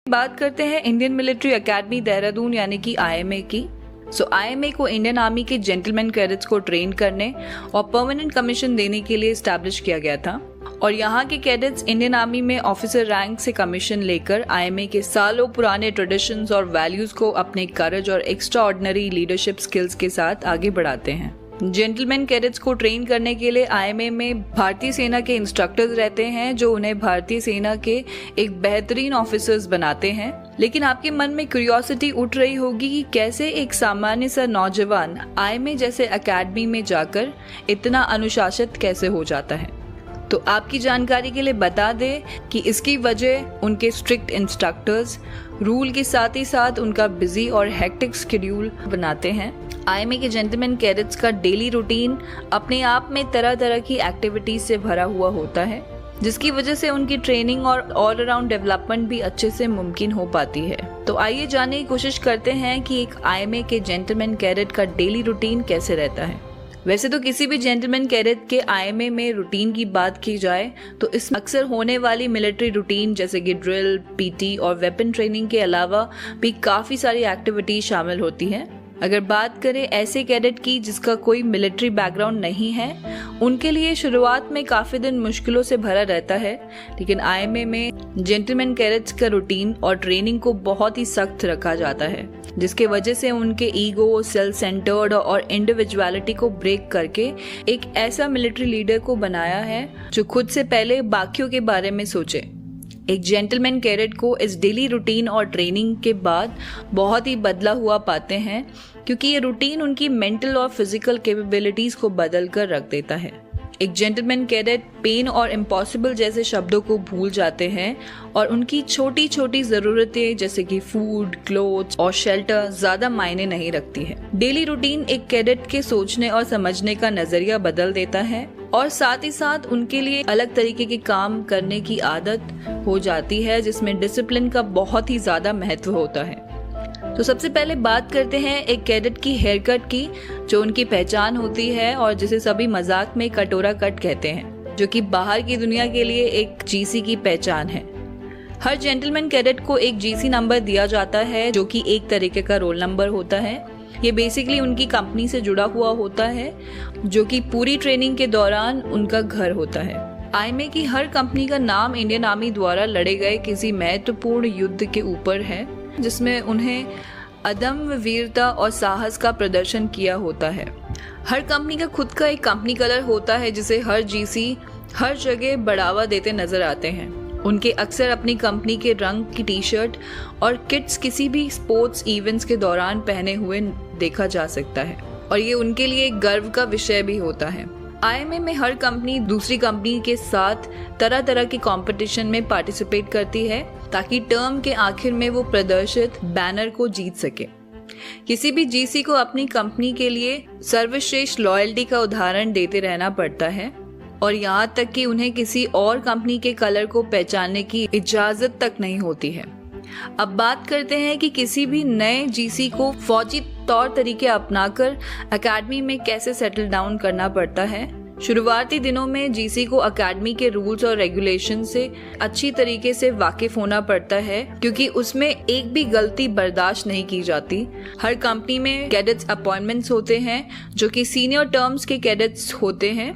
बात करते हैं इंडियन मिलिट्री एकेडमी देहरादून यानी कि आईएमए की। आईएमए को इंडियन आर्मी के जेंटलमैन कैडेट्स को ट्रेन करने और परमानेंट कमीशन देने के लिए एस्टैब्लिश किया गया था और यहाँ के कैडेट्स इंडियन आर्मी में ऑफिसर रैंक से कमीशन लेकर आईएमए के सालों पुराने ट्रेडिशंस और वैल्यूज को अपने करेज और एक्स्ट्रा ऑर्डिनरी लीडरशिप स्किल्स के साथ आगे बढ़ाते हैं। जेंटलमैन कैडेट्स को ट्रेन करने के लिए आईएमए में भारतीय सेना के इंस्ट्रक्टर्स रहते हैं जो उन्हें भारतीय सेना के एक बेहतरीन ऑफिसर्स बनाते हैं। लेकिन आपके मन में क्यूरियोसिटी उठ रही होगी कि कैसे एक सामान्य सा नौजवान आईएमए जैसे एकेडमी में जाकर इतना अनुशासित कैसे हो जाता है। तो आपकी जानकारी के लिए बता दें कि इसकी वजह उनके स्ट्रिक्ट इंस्ट्रक्टर्स रूल के साथ ही साथ उनका बिजी और हेक्टिक शेड्यूल बनाते हैं। आईएमए के जेंटलमैन कैडेट्स का डेली रूटीन अपने आप में तरह तरह की एक्टिविटीज से भरा हुआ होता है, जिसकी वजह से उनकी ट्रेनिंग और ऑल अराउंड डेवलपमेंट भी अच्छे से मुमकिन हो पाती है। तो आइए जानने की कोशिश करते हैं कि एक आईएमए के जेंटलमैन कैडेट का डेली रूटीन कैसे रहता है। वैसे तो किसी भी जेंटलमैन कैडेट के आईएमए में रूटीन की बात की जाए तो इसमें अक्सर होने वाली मिलिट्री रूटीन जैसे कि ड्रिल, पीटी और वेपन ट्रेनिंग के अलावा भी काफ़ी सारी एक्टिविटीज शामिल होती हैं। अगर बात करें ऐसे कैडेट की जिसका कोई मिलिट्री बैकग्राउंड नहीं है, उनके लिए शुरुआत में काफ़ी दिन मुश्किलों से भरा रहता है, लेकिन आईएमए में जेंटलमैन कैडेट्स का रूटीन और ट्रेनिंग को बहुत ही सख्त रखा जाता है, जिसके वजह से उनके ईगो, सेल्फ सेंटर्ड और इंडिविजुअलिटी को ब्रेक करके एक ऐसा मिलिट्री लीडर को बनाया है जो खुद से पहले बाकियों के बारे में सोचे। एक जेंटलमैन कैडेट को इस डेली रूटीन और ट्रेनिंग के बाद बहुत ही बदला हुआ पाते हैं, क्योंकि ये रूटीन उनकी मेंटल और फिजिकल कैपेबिलिटीज को बदल कर रख देता है। एक जेंटलमैन कैडेट पेन और इम्पॉसिबल जैसे शब्दों को भूल जाते हैं और उनकी छोटी छोटी ज़रूरतें जैसे कि फूड, क्लोथ्स और शेल्टर ज़्यादा मायने नहीं रखती है। डेली रूटीन एक कैडेट के सोचने और समझने का नज़रिया बदल देता है और साथ ही साथ उनके लिए अलग तरीके के काम करने की आदत हो जाती है, जिसमें डिसिप्लिन का बहुत ही ज़्यादा महत्व होता है। तो सबसे पहले बात करते हैं एक कैडेट की हेयर कट की, जो उनकी पहचान होती है और जिसे सभी मजाक में कटोरा कट कहते हैं, जो कि बाहर की दुनिया के लिए एक जीसी की पहचान है। हर जेंटलमैन कैडेट को एक जीसी नंबर दिया जाता है, जो कि एक तरीके का रोल नंबर होता है। ये बेसिकली उनकी कंपनी से जुड़ा हुआ होता है, जो कि पूरी ट्रेनिंग के दौरान उनका घर होता है। आईएमए की हर कंपनी का नाम इंडियन आर्मी द्वारा लड़े गए किसी महत्वपूर्ण युद्ध के ऊपर है, जिसमें उन्हें अदम्य वीरता और साहस का प्रदर्शन किया होता है। हर कंपनी का खुद का एक कंपनी कलर होता है, जिसे हर जीसी हर जगह बढ़ावा देते नजर आते हैं। उनके अक्सर अपनी कंपनी के रंग की टी शर्ट और किट्स किसी भी स्पोर्ट्स इवेंट्स के दौरान पहने हुए देखा जा सकता है और ये उनके लिए एक गर्व का विषय भी होता है। आईएमए में हर कंपनी दूसरी कंपनी के साथ तरह तरह के कंपटीशन में पार्टिसिपेट करती है, ताकि टर्म के आखिर में वो प्रदर्शित बैनर को जीत सके। किसी भी जीसी को अपनी कंपनी के लिए सर्वश्रेष्ठ लॉयल्टी का उदाहरण देते रहना पड़ता है और यहाँ तक कि उन्हें किसी और कंपनी के कलर को पहचानने की इजाजत तक नहीं होती है। अब बात करते हैं कि किसी भी नए जीसी को फौजी तौर तरीके अपनाकर एकेडमी में कैसे सेटल डाउन करना पड़ता है। शुरुआती दिनों में जीसी को एकेडमी के रूल्स और रेगुलेशन से अच्छी तरीके से वाकिफ होना पड़ता है, क्योंकि उसमें एक भी गलती बर्दाश्त नहीं की जाती। हर कंपनी में कैडेट्स अपॉइंटमेंट्स होते हैं, जो कि सीनियर टर्म्स के कैडेट्स होते हैं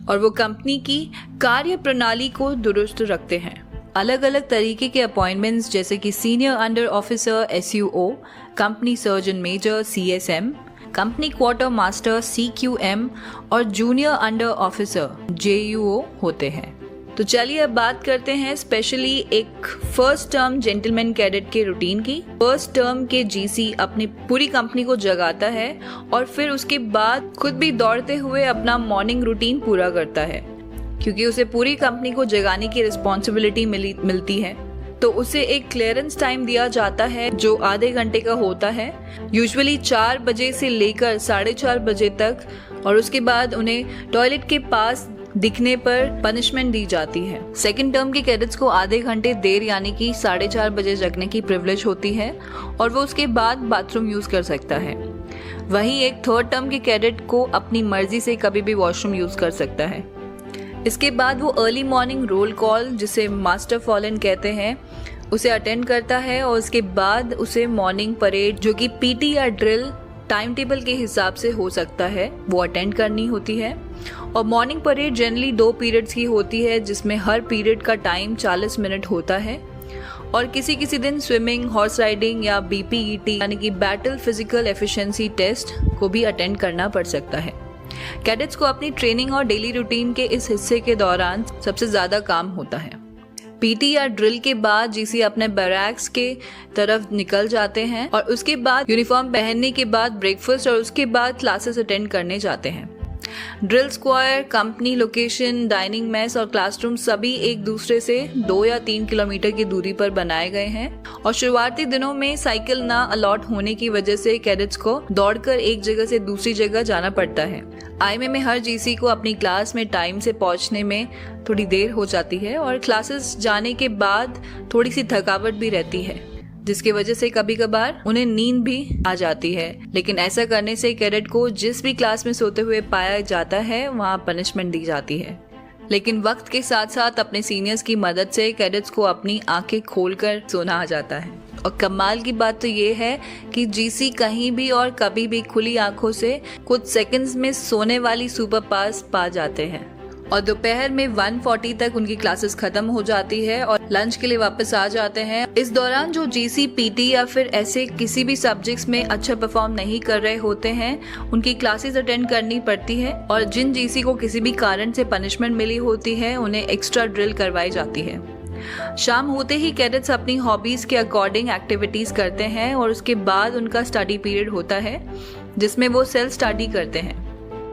और वो कंपनी की कार्य प्रणाली को दुरुस्त रखते हैं। अलग अलग तरीके के अपॉइंटमेंट्स जैसे कि senior under officer SUO, company surgeon major CSM, company quarter master CQM और जूनियर अंडर ऑफिसर JUO होते हैं। तो चलिए अब बात करते हैं स्पेशली एक फर्स्ट टर्म जेंटलमैन कैडेट के रूटीन की। फर्स्ट टर्म के जीसी अपनी पूरी कंपनी को जगाता है और फिर उसके बाद खुद भी दौड़ते हुए अपना मॉर्निंग रूटीन पूरा करता है, क्योंकि उसे पूरी कंपनी को जगाने की रिस्पॉन्सिबिलिटी मिलती है। तो उसे एक क्लियरेंस टाइम दिया जाता है जो आधे घंटे का होता है, यूजुअली 4 बजे से लेकर 4:30 बजे तक, और उसके बाद उन्हें टॉयलेट के पास दिखने पर पनिशमेंट दी जाती है। सेकंड टर्म के कैडेट्स को आधे घंटे देर यानी कि 4:30 बजे जगने की प्रिविलेज होती है और वो उसके बाद बाथरूम यूज कर सकता है। वहीं एक थर्ड टर्म के कैडेट को अपनी मर्जी से कभी भी वॉशरूम यूज कर सकता है। इसके बाद वो अर्ली मॉर्निंग रोल कॉल, जिसे मास्टर फॉलन कहते हैं, उसे अटेंड करता है और उसके बाद उसे मॉर्निंग परेड, जो कि पीटी या ड्रिल टाइम टेबल के हिसाब से हो सकता है, वो अटेंड करनी होती है। और मॉर्निंग परेड जनरली 2 पीरियड्स की होती है, जिसमें हर पीरियड का टाइम 40 मिनट होता है। और किसी किसी दिन स्विमिंग, हॉर्स राइडिंग या BPET यानी कि बैटल फिजिकल एफिशिएंसी टेस्ट को भी अटेंड करना पड़ सकता है। कैडेट्स को अपनी ट्रेनिंग और डेली रूटीन के इस हिस्से के दौरान सबसे ज़्यादा काम होता है। पीटी या ड्रिल के बाद जीसी अपने बैरक्स के तरफ निकल जाते हैं और उसके बाद यूनिफॉर्म पहनने के बाद ब्रेकफास्ट और उसके बाद क्लासेस अटेंड करने जाते हैं। Drill square, company location, dining mess और क्लासरूम सभी एक दूसरे से 2 या 3 किलोमीटर की दूरी पर बनाए गए हैं और शुरुआती दिनों में साइकिल ना अलॉट होने की वजह से कैडेट्स को दौड़कर एक जगह से दूसरी जगह जाना पड़ता है। IMA में हर जीसी को अपनी क्लास में टाइम से पहुंचने में थोड़ी देर हो जाती है और क्लासेस जाने के बाद थोड़ी सी थकावट भी रहती है, जिसकी वजह से कभी कभार उन्हें नींद भी आ जाती है। लेकिन ऐसा करने से कैडेट को जिस भी क्लास में सोते हुए पाया जाता है वहाँ पनिशमेंट दी जाती है। लेकिन वक्त के साथ साथ अपने सीनियर्स की मदद से कैडेट्स को अपनी आंखें खोलकर सोना आ जाता है। और कमाल की बात तो ये है कि जीसी कहीं भी और कभी भी खुली आंखों से कुछ सेकंड्स में सोने वाली सुपर पास पा जाते हैं और दोपहर में 1:40 तक उनकी क्लासेस खत्म हो जाती है और लंच के लिए वापस आ जाते हैं। इस दौरान जो जीसी, पीटी या फिर ऐसे किसी भी सब्जेक्ट्स में अच्छा परफॉर्म नहीं कर रहे होते हैं, उनकी क्लासेस अटेंड करनी पड़ती है और जिन जीसी को किसी भी कारण से पनिशमेंट मिली होती है उन्हें एक्स्ट्रा ड्रिल करवाई जाती है। शाम होते ही कैडेट्स अपनी हॉबीज के अकॉर्डिंग एक्टिविटीज करते हैं और उसके बाद उनका स्टडी पीरियड होता है, जिसमें वो सेल्फ स्टडी करते हैं।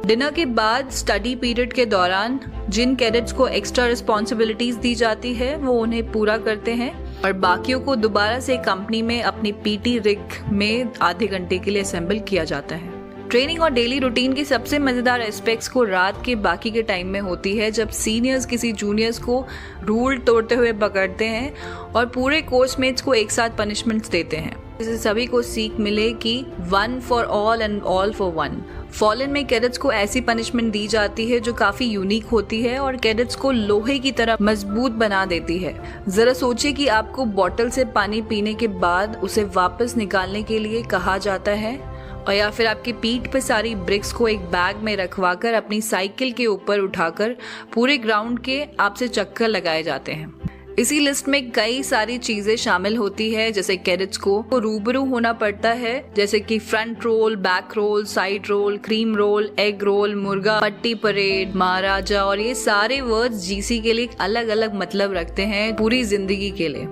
डिनर के बाद स्टडी पीरियड के दौरान जिन कैडेट्स को एक्स्ट्रा रिस्पॉन्सिबिलिटीज दी जाती है वो उन्हें पूरा करते हैं और बाकियों को दोबारा से कंपनी में अपनी पीटी रिग में आधे घंटे के लिए असेंबल किया जाता है। ट्रेनिंग और डेली रूटीन के सबसे मजेदार एस्पेक्ट्स को रात के बाकी के टाइम में होती है, जब सीनियर्स किसी जूनियर्स को रूल तोड़ते हुए पकड़ते हैं और पूरे कोर्समेट्स को एक साथ पनिशमेंट्स देते हैं, जिससे सभी को सीख मिले कि 1 for all and all for 1। Fallen में कैडेट्स को ऐसी पनिशमेंट दी जाती है जो काफी यूनिक होती है और कैडेट्स को लोहे की तरह मजबूत बना देती है। जरा सोचिए कि आपको बोतल से पानी पीने के बाद उसे वापस निकालने के लिए कहा जाता है और या फिर आपकी पीठ पे सारी ब्रिक्स को एक बैग में रखवाकर अपनी साइकिल के ऊपर उठाकर पूरे ग्राउंड के आपसे चक्कर लगाए जाते हैं। इसी लिस्ट में कई सारी चीजें शामिल होती है, जैसे कैडेट्स को रूबरू होना पड़ता है, जैसे कि front roll, back roll, side roll, cream roll, egg roll, मुर्गा पट्टी परेड, महाराजा, और ये सारे वर्ड्स जीसी के लिए अलग अलग मतलब रखते हैं पूरी जिंदगी के लिए।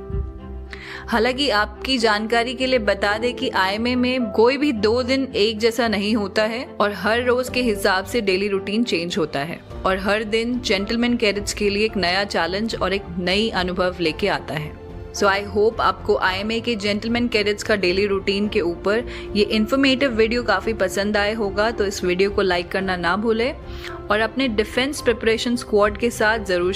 हालांकि आपकी जानकारी के लिए बता दें कि IMA में कोई भी 2 दिन एक जैसा नहीं होता है और हर रोज के हिसाब से डेली रूटीन चेंज होता है और हर दिन जेंटलमैन कैडेट्स के लिए एक नया चैलेंज और एक नई अनुभव लेके आता है। सो आई होप आपको IMA के जेंटलमैन कैडेट्स का डेली रूटीन के ऊपर ये इन्फॉर्मेटिव वीडियो काफ़ी पसंद आए होगा, तो इस वीडियो को लाइक करना ना भूलें और अपने डिफेंस प्रिपरेशन स्क्वाड के साथ ज़रूर